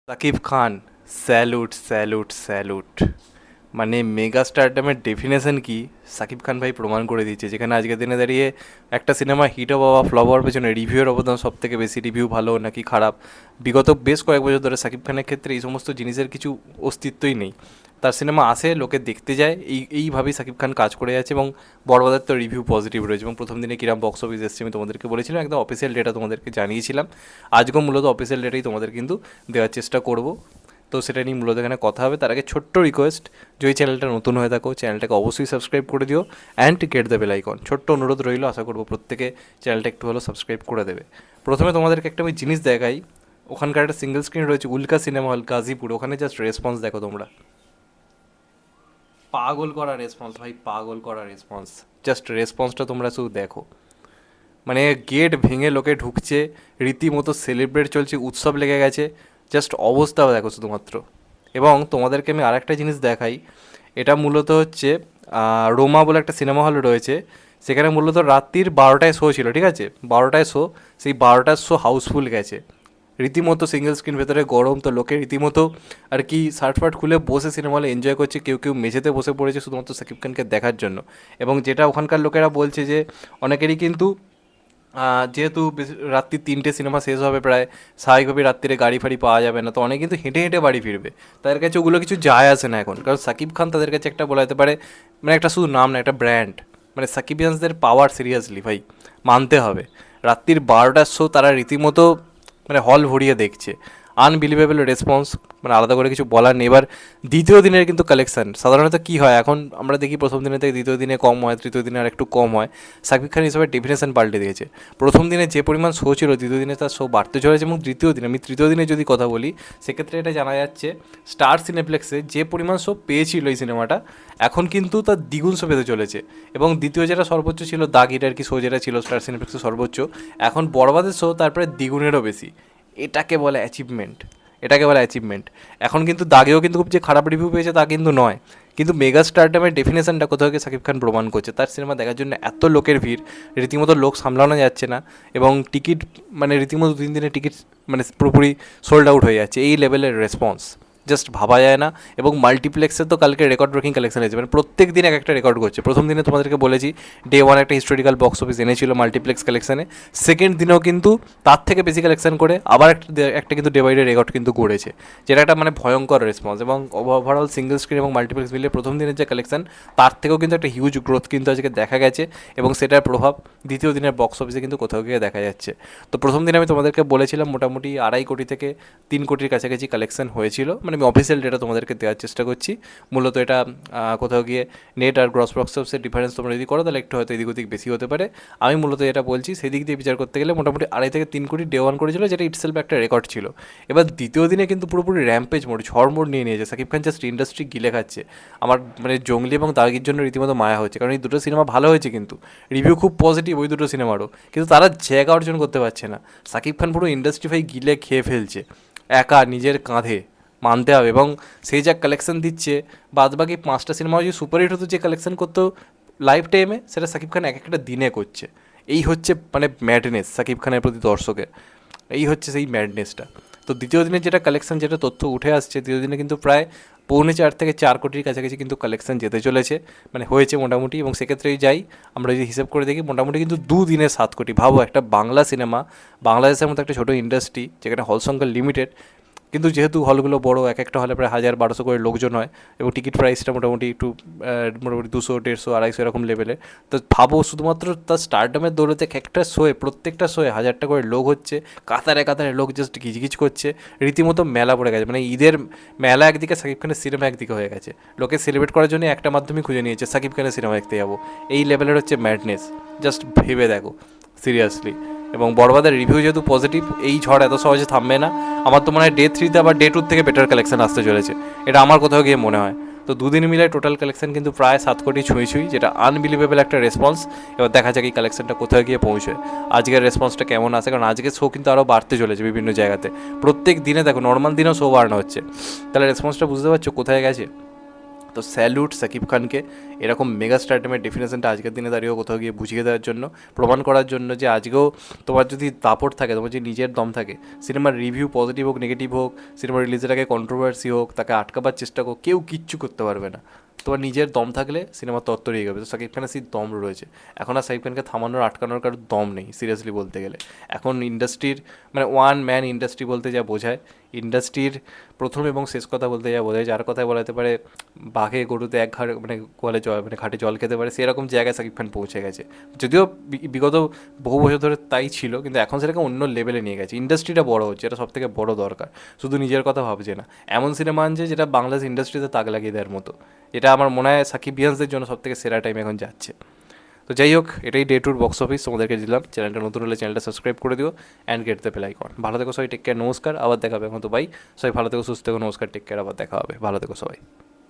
Shakib Khan, salute salute salute. মানে mega স্টারডামের definition কি সাকিব খান ভাই প্রমাণ করে দিচ্ছে। যেখানে আজকের দিনে দাঁড়িয়ে একটা সিনেমা হিট হওয়া বা ফ্লপ হওয়ার পেছনে রিভিউয়ের অবদান সব থেকে বেশি। রিভিউ ভালো নাকি খারাপ, বিগত বেশ কয়েক বছর ধরে সাকিব খানের ক্ষেত্রে এই সমস্ত জিনিসের কিছু অস্তিত্বই নেই। তার সিনেমা আসে, লোকে দেখতে যায়, এইভাবেই সাকিব খান কাজ করে যাচ্ছে এবং বড়বাজার তো রিভিউ পজিটিভ রয়েছে। এবং প্রথম দিনে কিরাম বক্স অফিস এসছে আমি তোমাদেরকে বলেছিলাম, একদম অফিসিয়াল ডেটা তোমাদেরকে জানিয়েছিলাম। আজকেও মূলত অফিসিয়াল ডেটাই তোমাদের কিন্তু দেওয়ার চেষ্টা করব। তো সেটা নিয়ে মূলত এখানে কথা হবে। তার আগে ছোট্ট রিকোয়েস্ট, যদি চ্যানেলটা নতুন হয়ে থাকো চ্যানেলটাকে অবশ্যই সাবস্ক্রাইব করে দিও and get the bell icon. ছোট্ট অনুরোধ রইল, আশা করবো প্রত্যেকে চ্যানেলটা একটু হলেও সাবস্ক্রাইব করে দেবে। প্রথমে তোমাদেরকে একটা আমি জিনিস দেখাই। ওখানকার একটা সিঙ্গেল স্ক্রিন রয়েছে উল্কা সিনেমা হল গাজীপুর, ওখানে জাস্ট রেসপন্স দেখো তোমরা। পাগল করা রেসপন্স ভাই, পাগল করা রেসপন্স। জাস্ট রেসপন্সটা তোমরা শুধু দেখো। মানে গেট ভেঙে লোকে ঢুকছে, রীতিমতো সেলিব্রেট চলছে, উৎসব লেগে গেছে। জাস্ট অবস্থা দেখো শুধুমাত্র। এবং তোমাদেরকে আমি আরেকটা জিনিস দেখাই। এটা মূলত হচ্ছে রোমা বলে একটা সিনেমা হল রয়েছে, সেখানে মূলত রাত্রির 12টায় শো ছিল, ঠিক আছে, 12টায় শো। সেই 12টার শো হাউসফুল গেছে, রীতিমতো সিঙ্গেল স্ক্রিন ভেতরে গরম, তো লোকে রীতিমতো আর কি শার্ট ফার্ট খুলে বসে সিনেমা হলে এনজয় করছে। কেউ কেউ মেঝেতে বসে পড়েছে শুধুমাত্র সাকিব খানকে দেখার জন্য। এবং যেটা ওখানকার লোকেরা বলছে যে অনেকেরই কিন্তু যেহেতু রাত্রি 3টে সিনেমা শেষ হবে প্রায়, স্বাভাবিকভাবে রাত্রিরে গাড়ি ফাড়ি পাওয়া যাবে না, তো অনেকে কিন্তু হেঁটে হেঁটে বাড়ি ফিরবে। তাদের কাছে ওগুলো কিছু যায় আসে না এখন, কারণ সাকিব খান তাদের কাছে একটা বলা যেতে পারে মানে একটা শুধু নাম না, একটা ব্র্যান্ড। মানে সাকিবিয়ানসদের পাওয়ার সিরিয়াসলি ভাই মানতে হবে। রাত্রির 12টার শো তারা রীতিমতো মানে হল ভরিয়ে দেখছে। আনবিলিভেবল রেসপন্স, মানে আলাদা করে কিছু বলার নেই। এবার দ্বিতীয় দিনের কিন্তু কালেকশান সাধারণত কী হয়, এখন আমরা দেখি প্রথম দিনের থেকে দ্বিতীয় দিনে কম হয়, তৃতীয় দিনে আর একটু কম হয়। সাকিব খান হিসেবে ডেফিনেশন পাল্টে দিয়েছে। প্রথম দিনে যে পরিমাণ শো ছিল, দ্বিতীয় দিনে তার শো বাড়তে চলেছে। এবং তৃতীয় দিনে, আমি তৃতীয় দিনে যদি কথা বলি, সেক্ষেত্রে এটা জানা যাচ্ছে স্টার সিনেপ্লেক্সে যে পরিমাণ শো পেয়েছিল এই সিনেমাটা, এখন কিন্তু তার দ্বিগুণ শো পেতে চলেছে। এবং দ্বিতীয় যেটা সর্বোচ্চ ছিল, দাগ হিট আর কি শো যেটা ছিল স্টার সিনেপ্লেক্সে সর্বোচ্চ, এখন বড়বাদের শো তারপরে দ্বিগুণেরও বেশি। এটাকে বলে অ্যাচিভমেন্ট, এটাকে বলে অ্যাচিভমেন্ট। এখন কিন্তু দাগেও কিন্তু খুব যে খারাপ রিভিউ পেয়েছে তা কিন্তু নয়, কিন্তু মেগা স্টারডামের ডেফিনেশনটা কোথাও গিয়ে সাকিব খান প্রমাণ করছে। তার সিনেমা দেখার জন্য এত লোকের ভিড়, রীতিমতো লোক সামলানো যাচ্ছে না। এবং টিকিট মানে রীতিমতো 3 দিনের টিকিট মানে পুরোপুরি সোল্ড আউট হয়ে যাচ্ছে। এই লেভেলের রেসপন্স জাস্ট ভাবা যায় না। এবং মাল্টিপ্লেক্সে তো কালকে রেকর্ড ব্রেকিং কালেকশন হয়েছে, মানে প্রত্যেক দিন এক একটা রেকর্ড করছে। প্রথম দিনে তোমাদেরকে বলেছি ডে 1 একটা হিস্টোরিক্যাল বক্স অফিস এনেছিল মাল্টিপ্লেক্স কালেকশানে। সেকেন্ড দিনেও কিন্তু তার থেকে বেশি কালেকশন করে আবার একটা কিন্তু ডে বাই ডে রেকর্ড কিন্তু গড়েছে, যেটা একটা মানে ভয়ঙ্কর রেসপন্স। এবং ওভারঅল সিঙ্গেল স্ক্রিন এবং মাল্টিপ্লেক্স মিলিয়ে প্রথম দিনের যে কালেকশন, তার থেকেও কিন্তু একটা হিউজ গ্রোথ কিন্তু আজকে দেখা গেছে। এবং সেটার প্রভাব দ্বিতীয় দিনের বক্স অফিসে কিন্তু কোথাও গিয়ে দেখা যাচ্ছে। তো প্রথম দিনে আমি তোমাদেরকে বলেছিলাম মোটামুটি 2.5 কোটি থেকে 3 কোটির কাছাকাছি কালেকশন হয়েছিল, মানে আমি অফিসিয়াল ডেটা তোমাদেরকে দেওয়ার চেষ্টা করছি। মূলত এটা কোথাও গিয়ে নেট আর গ্রস বক্স অফিসের ডিফারেন্স তোমরা যদি করো তাহলে একটু হয়তো এদিক ওদিক বেশি হতে পারে। আমি মূলত এটা বলছি সেই দিক দিয়ে বিচার করতে গেলে মোটামুটি 2.5 থেকে 3 কোটি ডে 1 করেছিল, যেটা ইটসেলফ একটা রেকর্ড ছিল। এবার দ্বিতীয় দিনে কিন্তু পুরোপুরি র্যাম্পেজ মোড, ঝড় মোড নিয়ে নিয়েছে। সাকিব খান জাস্ট ইন্ডাস্ট্রি গিলে খাচ্ছে। আমার মানে জঙ্গলি এবং দাগির জন্য রীতিমতো মায়া হচ্ছে, কারণ এই দুটো সিনেমা ভালো হয়েছে, কিন্তু রিভিউ খুব পজিটিভ ওই দুটো সিনেমারও, কিন্তু তারা জায়গা অর্জন করতে পারছে না। সাকিব খান পুরো ইন্ডাস্ট্রি গিলে খেয়ে ফেলছে একা নিজের কাঁধে, মানতে হবে। এবং সেই যা কালেকশন দিচ্ছে, বাদবাকি 5টা সিনেমা যদি সুপারহিট হতো, যে কালেকশন করতো লাইফ টাইমে, সেটা সাকিব খান এক একটা দিনে করছে। এই হচ্ছে মানে ম্যাডনেস সাকিব খানের প্রতি দর্শকের, এই হচ্ছে সেই ম্যাডনেসটা। তো দ্বিতীয় দিনে যেটা কালেকশন, যেটা তথ্য উঠে আসছে, দ্বিতীয় দিনে কিন্তু প্রায় 4.25 থেকে 4 কোটির কাছাকাছি কিন্তু কালেকশন যেতে চলেছে, মানে হয়েছে মোটামুটি। এবং সেক্ষেত্রেই যাই আমরা যদি হিসেব করে দেখি, মোটামুটি কিন্তু 2 দিনে 7 কোটি। ভাবো একটা বাংলা সিনেমা, বাংলাদেশের মতো একটা ছোটো ইন্ডাস্ট্রি যেখানে হল সংখ্যা লিমিটেড, কিন্তু যেহেতু হলগুলো বড়, এক একটা হলে প্রায় 1000-1200 করে লোকজন হয়, এবং টিকিট প্রাইসটা মোটামুটি একটু মোটামুটি 200, 150, 250 এরকম লেভেলে। তো ভাবো শুধুমাত্র তার স্টারডামের দৌলতে একটা শোয়ে, প্রত্যেকটা শোয়ে 1000টা করে লোক হচ্ছে, কাতারে কাতারে লোক জাস্ট গিজগিজ করছে, রীতিমতো মেলা পড়ে গেছে। মানে ঈদের মেলা একদিকে, সাকিব খানের সিনেমা একদিকে হয়ে গেছে। লোকে সেলিব্রেট করার জন্য একটা মাধ্যমে খুঁজে নিয়েছে, সাকিব খানের সিনেমা দেখতে যাবো। এই লেভেলের হচ্ছে ম্যাডনেস, জাস্ট ভেবে দেখো সিরিয়াসলি। এবং বড়বাদের রিভিউ যেহেতু পজিটিভ, এই ঝড় এত সহজে থামবে না। আমার তো মনে হয় ডে 3তে আবার ডে 2 থেকে বেটার কালেকশন আসতে চলেছে, এটা আমার কোথাও গিয়ে মনে হয়। তো 2 দিন মিলে টোটাল কালেকশন কিন্তু প্রায় 7 কোটি ছুঁই ছুঁই, যেটা আনবিলিভেবল একটা রেসপন্স। এবার দেখা যাক এই কালেকশনটা কোথায় গিয়ে পৌঁছয়, আজকের রেসপন্সটা কেমন আসে। কারণ আজকের শো কিন্তু আরও বাড়তে চলেছে বিভিন্ন জায়গাতে, প্রত্যেক দিনে দেখো নর্মাল দিনেও শো বাড়ানো হচ্ছে। তাহলে রেসপন্সটা বুঝতে পারছো কোথায় গেছে। তো স্যালুট সাকিব খানকে এরকম মেগা স্টারডামের ডেফিনেশনটা আজকের দিনে দাঁড়িয়েও কোথাও গিয়ে বুঝিয়ে দেওয়ার জন্য, প্রমাণ করার জন্য যে আজকেও তোমার যদি দাপট থাকে, তোমার যদি নিজের দম থাকে, সিনেমার রিভিউ পজিটিভ হোক নেগেটিভ হোক, সিনেমা রিলিজের আগে কন্ট্রোভার্সি হোক, তাকে আটকাবার চেষ্টা হোক, কেউ কিচ্ছু করতে পারবে না। তোমার নিজের দম থাকলে সিনেমা তত্ত্বরে এগোবে। তো সাকিব খানের সেই দম রয়েছে। এখন আর সাকিব খানকে থামানোর আটকানোর কারোর দম নেই সিরিয়াসলি বলতে গেলে। এখন ইন্ডাস্ট্রির মানে ওয়ান ম্যান ইন্ডাস্ট্রি বলতে যা বোঝায়, ইন্ডাস্ট্রির প্রথম এবং শেষ কথা বলতে যা বোঝায়, যার কথায় বলা যেতে পারে বাঘে গরুতে এক ঘাট মানে গোয়ালে জল মানে ঘাটে জল খেতে পারে, সেরকম জায়গায় সাকিব খান পৌঁছে গেছে। যদিও বিগত বহু বছর ধরে তাই ছিল, কিন্তু এখন সেটাকে অন্য লেভেলে নিয়ে গেছে। ইন্ডাস্ট্রিটা বড় হচ্ছে, এটা সবথেকে বড় দরকার। শুধু নিজের কথা ভাবছে না, এমন সিনেমা আনছে যেটা বাংলাদেশ ইন্ডাস্ট্রিতে তাক লাগিয়ে দেওয়ার মতো। এটা আমার মনে হয় সাকিবিয়ানসদের জন্য সবথেকে সেরা টাইম এখন যাচ্ছে। তো যাই হোক, এটাই ডে টুর বক্স অফিস তোমাদেরকে দিলাম। চ্যানেলটা নতুন হলে চ্যানেলটা সাবস্ক্রাইব করে দিও and get the bell icon. ভালো থেকো সবাই, টেক কেয়ার, নমস্কার, আবার দেখা হবে। এখন তো বাই, সবাই ভালো থেকো, সুস্থ থেকো, নমস্কার, টেক কেয়ার, আবার দেখা হবে, ভালো থেকো সবাই।